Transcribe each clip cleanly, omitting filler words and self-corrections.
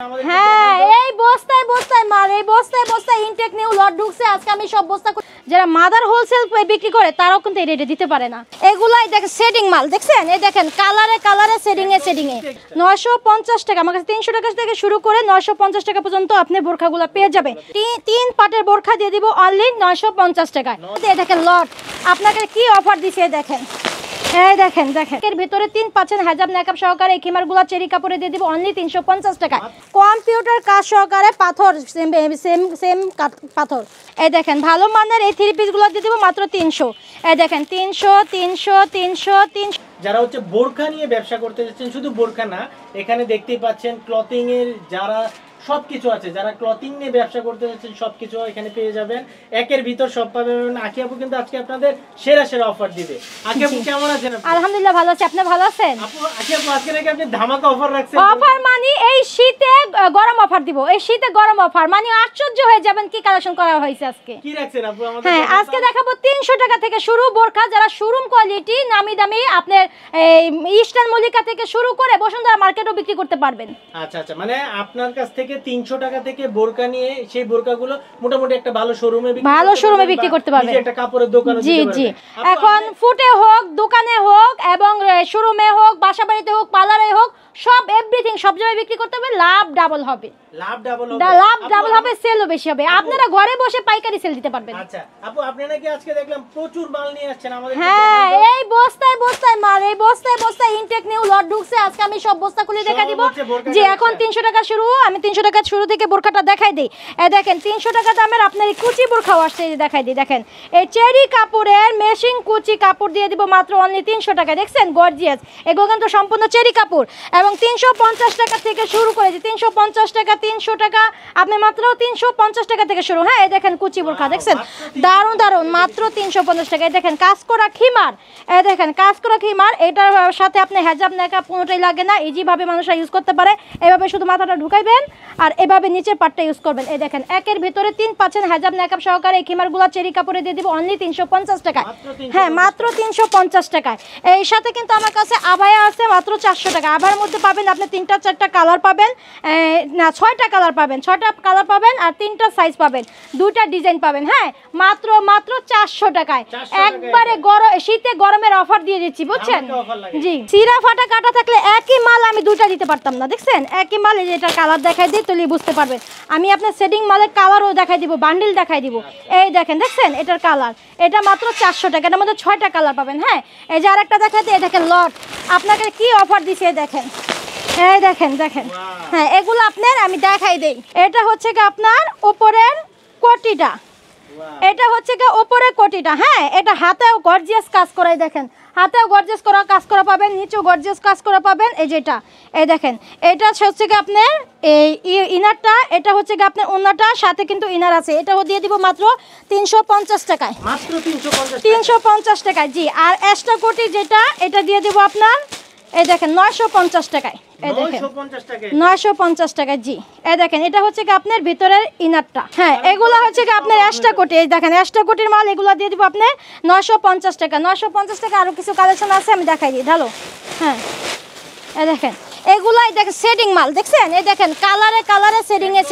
হ্যাঁ এই বস্তায় বস্তায় মাল, এই বস্তায় বস্তায় ইনটেক নিউ লট ঢুকছে। আজকে আমি সব বস্তা যারা মাদার হোলসেল বিক্রি করে তারাও কিন্তু এই রেটে দিতে পারে না। এগুলাই দেখেন সেটিং মাল, দেখছেন এই দেখেন কালারে কালারে সেটিং এ 950 টাকা। আমার কাছে 300 টাকা থেকে শুরু করে 950 টাকা পর্যন্ত আপনি বোরখাগুলো পেয়ে যাবেন। 3 পাটের বোরখা দিয়ে দিব অনলি 950 টাকায়। এই দেখেন লট আপনাকে কি অফার দিছে দেখেন, এই দেখেন দেখেন এর ভিতরে 3 পাচ্ছেন হেজাব মেকআপ সহকারে। এই খিমারগুলো চেরি কাপড়ে দিয়ে দিব অনলি 350 টাকায়। কম্পিউটার কাজ সহকারে পাথর সেম পাথর। এই দেখেন ভালো মানের এই 3 পিসগুলো দিয়ে দিব মাত্র 300। এই দেখেন 300 300 300 300। যারা হচ্ছে বোরখা নিয়ে ব্যবসা করতে যাচ্ছেন, শুধু বোরখা না, এখানে দেখতেই পাচ্ছেন ক্লথিং এর যারা সবকিছু আছে, যারা ক্লথিং নিয়ে ব্যবসা করতে যাচ্ছেন সবকিছু এখানে পেয়ে যাবেন। একের ভিতর সব পাবেন। আকি আপু কিন্তু আজকে আপনাদের সেরা সেরা অফার দিবে। আকি আপু কেমন আছেন? আলহামদুলিল্লাহ ভালো আছি, আপনি ভালো আছেন? আপু আকি আপু আজকে নাকি আপনি ধামাকা অফার রাখছেন। অফার মানে এই শীতে গরম অফার দিব, এই শীতে গরম অফার মানে আশ্চর্য হয়ে যাবেন কি কালেকশন করা হয়েছে আজকে। কি রাখছেন আপু আমাদের? হ্যাঁ আজকে দেখাবো 300 টাকা থেকে শুরু বোরখা, যারা শোরুম কোয়ালিটি নামি দামি আপনার এই ইস্টার্ন মল্লিকা থেকে শুরু করে বসুন্ধরা মার্কেটও বিক্রি করতে পারবেন। আচ্ছা আচ্ছা, মানে আপনার কাছ থেকে 300 টাকা থেকে বোরকা নিয়ে সেই বোরকাগুলো মোটামুটি একটা ভালো শোরুমে বিক্রি করতে পারবেন। একটা কাপড়ের দোকানে জি জি, এখন ফুটে হোক, দোকানে হোক এবং শোরুমে হোক, বাসাবাড়িতে হোক, পার্লারে হোক, সব এভরিথিং সব জায়গায় বিক্রি করতে হবে। লাভ ডাবল হবে, লাভ ডাবল হবে, সেলও বেশি হবে। আপনারা ঘরে বসে পাইকারি সেল দিতে পারবেন। আচ্ছা আপু আপনি নাকি আজকে দেখলাম প্রচুর মাল নিয়ে আসছেন আমাদের। হ্যাঁ এই বস্তায় বস্তায় মাল, এই বস্তায় বস্তায় ইনটেক নিউ লট ঢুকছে। আজকে আমি সব বস্তা খুলে দেখা দিব। যে এখন 300 টাকা শুরু, আমি 300 টাকা শুরু থেকে বোরখাটা দেখাই দিই। এই দেখেন 300 টাকা দামের আপনার এই কুচি বোরখাও আসছে, এই দেখাই দিই। দেখেন এই চেরি কাপড়ের মেশিং কুচি কাপড় দিয়ে দিব মাত্র অনলি 300 টাকা। দেখছেন গর্জিয়াস, এগুলো কিন্তু সম্পূর্ণ চেরি কাপড়। এবং 350 টাকা থেকে শুরু করেছি, 350 টাকা 300 টাকা আপনি মাত্র 350 টাকা থেকে শুরু। হ্যাঁ এই দেখেন কুচি বোরখা, দেখছেন দারুণ দারুণ, মাত্র 350 টাকা। এই দেখেন কাজ করা খিমার, এই দেখেন কাজ করা খিমার। এটার সাথে আপনি হেজাব মেকআপ কোনোটাই লাগে না, ইজিভাবে মানুষরা ইউজ করতে পারে। এভাবে শুধু মাথাটা ঢুকাইবেন আর এভাবে নিচের পাটটা ইউজ করবেন। এই দেখেন একের ভিতরে 3 পাচ্ছেন হেজাব মেকআপ সহকারে। এই খিমারগুলো চেরি কাপড়ে দিয়ে দিব অনলি 350 টাকায়। হ্যাঁ মাত্র 350 টাকায়। এই সাথে কিন্তু আমার কাছে আবায়া আছে মাত্র 400 টাকা। আবার মধ্যে পাবেন আপনি 3টা 4টা কালার পাবেন, না 6টা কালার পাবেন, 6টা কালার পাবেন আর 3টা সাইজ পাবেন, 2টা ডিজাইন পাবেন। হ্যাঁ মাত্র 400 টাকায়। একবারে শীতে গরমের অফার দিয়ে দিচ্ছি, বুঝছেন? জি, সিরা ফাটা কাটা থাকলে একই মাল আমি 2টা দিতে পারতাম না। দেখছেন একই মাল, এই যে এটা কালার দেখাই দিই তাহলে বুঝতে পারবেন। আমি আপনার সেটিং মালের কালারও দেখাই দিব, বান্ডিল দেখাই দিব। এই দেখেন, দেখছেন এটার কালার, এটা মাত্র 400 টাকা। এটার মধ্যে 6টা কালার পাবেন। হ্যাঁ এই যে আরেকটা দেখাই দিই, দেখেন লট আপনাকে কি অফার দিছে দেখেন। এই দেখেন দেখেন, হ্যাঁ এগুলো আপনার আমি দেখাই দেই। এটা হচ্ছে কি আপনার উপরের কোটিটা, এটা হচ্ছে কি উপরের কোটিটা। হ্যাঁ এটা হাতেও গর্জিয়াস কাজ করাই, দেখেন হাতেও গর্জিয়াস করা কাজ করা পাবেন, নিচেও গর্জিয়াস কাজ করা পাবেন। এই যেটা এই দেখেন, এটা হচ্ছে কি আপনার এই ইনারটা, এটা হচ্ছে কি আপনার ওন্নাটা, সাথে কিন্তু ইনার আছে। এটাও দিয়ে দিব মাত্র 350 টাকায়, মাত্র 350 টাকায়। জি, আর এক্সট্রা কোটি যেটা এটা দিয়ে দিব আপনার এই দেখেন 950 টাকায়। এই দেখেন 950 টাকা। জি এই দেখেন এটা হচ্ছে কি আপনার ভিতরের ইনারটা। হ্যাঁ এগুলা হচ্ছে কি আপনার এক্সট্রা কোটি। এই দেখেন এক্সট্রা কোটির মাল, এগুলো দিয়ে দিব আপনি 950 টাকা। 950 টাকা। আরো কিছু কালেকশন আছে আমি দেখাই দিই, ঢালো। হ্যাঁ এই দেখেন এগুলাই দেখেন সেটিং মাল, দেখছেন এই দেখেন কালারে কালারে সেটিং এ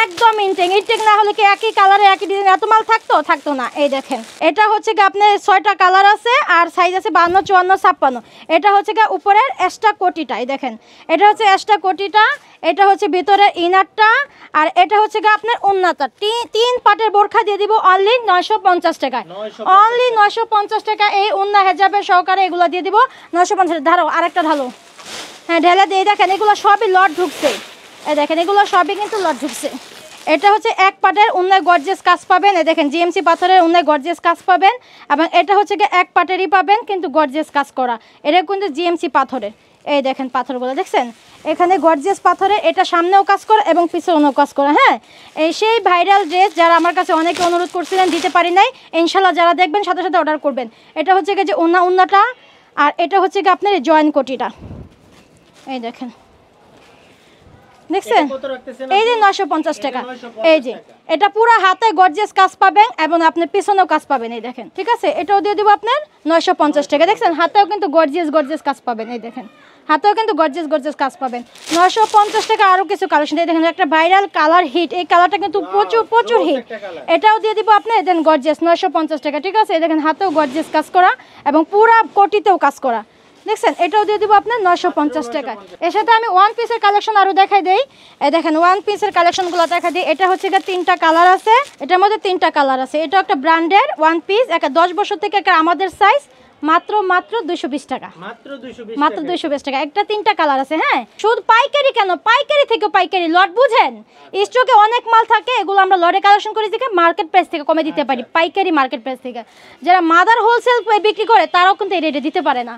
একদম ইনটেক না হলে কি একই কালারে একই ডিজাইন এত মাল থাকতো না। এই দেখেন এটা হচ্ছে কি আপনার 6টা কালার আছে আর সাইজ আছে 52 54 56। এটা হচ্ছে কি উপরের এক্সট্রা কোটিটা। এই দেখেন এটা হচ্ছে এক্সট্রা কোটিটা, এটা হচ্ছে ভিতরের ইনারটা আর এটা হচ্ছে কি আপনার ওন্নাটা। 3 পাটের বোরখা দিয়ে দিব অনলি 950 টাকায়, অনলি 950 টাকা। এই ওন্না হেজাবের সহকারে এগুলো দিয়ে দিব 950। ধারো আরেকটা ঢালো। হ্যাঁ ঢেলে দিয়ে দেখেন এগুলো সবই লট ঢুকছে। এই দেখেন এগুলো সবই কিন্তু লট ঢুকছে। এটা হচ্ছে এক পাটের উন্নয় গর্জিয়াস কাজ পাবেন। এই দেখেন জিএমসি পাথরের উন্নয় গর্জিয়াস কাজ পাবেন। এবং এটা হচ্ছে কি এক পাটেরই পাবেন কিন্তু গর্জিয়াস কাজ করা। এটা কিন্তু জিএমসি পাথরের। এই দেখেন পাথরগুলো দেখছেন এখানে গর্জিয়াস পাথরের। এটা সামনেও কাজ করা এবং পিছনেও কাজ করা। হ্যাঁ এই সেই ভাইরাল ড্রেস যারা আমার কাছে অনেকে অনুরোধ করছিলেন, দিতে পারি নাই। ইনশাল্লাহ যারা দেখবেন সাথে সাথে অর্ডার করবেন। এটা হচ্ছে কি যে উন্নাটা আর এটা হচ্ছে কি আপনার এই জয়েন্ট কোটিটা। এই দেখেন দেখছেন এই যে 950 টাকা। এই যে এটা পুরো হাতে গর্জিয়াস কাজ পাবেন এবং আপনি পিছনেও কাজ পাবেন। এই দেখেন ঠিক আছে, এটাও দিয়ে দিব আপনার 950 টাকা। দেখছেন হাতেও কিন্তু গর্জিয়াস কাজ পাবেন। এই দেখেন হাতেও কিন্তু গর্জিয়াস গর্জিয়াস কাজ পাবেন। 950 টাকা আরও কিছু কালেকশন। এই দেখেন একটা ভাইরাল কালার হিট, এই কালারটা কিন্তু প্রচুর হিট, এটাও দিয়ে দিব আপনি। দেন গর্জিয়াস 950 টাকা, ঠিক আছে। এই দেখেন হাতেও গর্জিয়াস কাজ করা এবং পুরা কোটিতেও কাজ করা, দেখছেন, এটাও দিয়ে দিব আপনার 950 টাকা। এর সাথে আমি ওয়ান পিসের কালেকশন আরও দেখাই দেই। এই দেখেন ওয়ান পিসের কালেকশনগুলো দেখাই দিই। এটা হচ্ছে গিয়ে 3টা কালার আছে, এটার মধ্যে 3টা কালার আছে। এটা একটা ব্র্যান্ডের ওয়ান পিস, একটা 10 বছর থেকে একটা আমাদের সাইজ, মাত্র 220 টাকা, মাত্র 220 টাকা। একটা 3টা কালার আছে। হ্যাঁ, শুধু পাইকারি কেন, পাইকারি থেকে পাইকারি লট, বুঝেন, স্টকে অনেক মাল থাকে, এগুলো আমরা লটে কালেকশন করে দিকে মার্কেট প্রাইস থেকে কমে দিতে পারি, পাইকারি মার্কেট প্রাইস থেকে। যারা মাদার হোলসেল বিক্রি করে তারাও কিন্তু এই রেটে দিতে পারে না।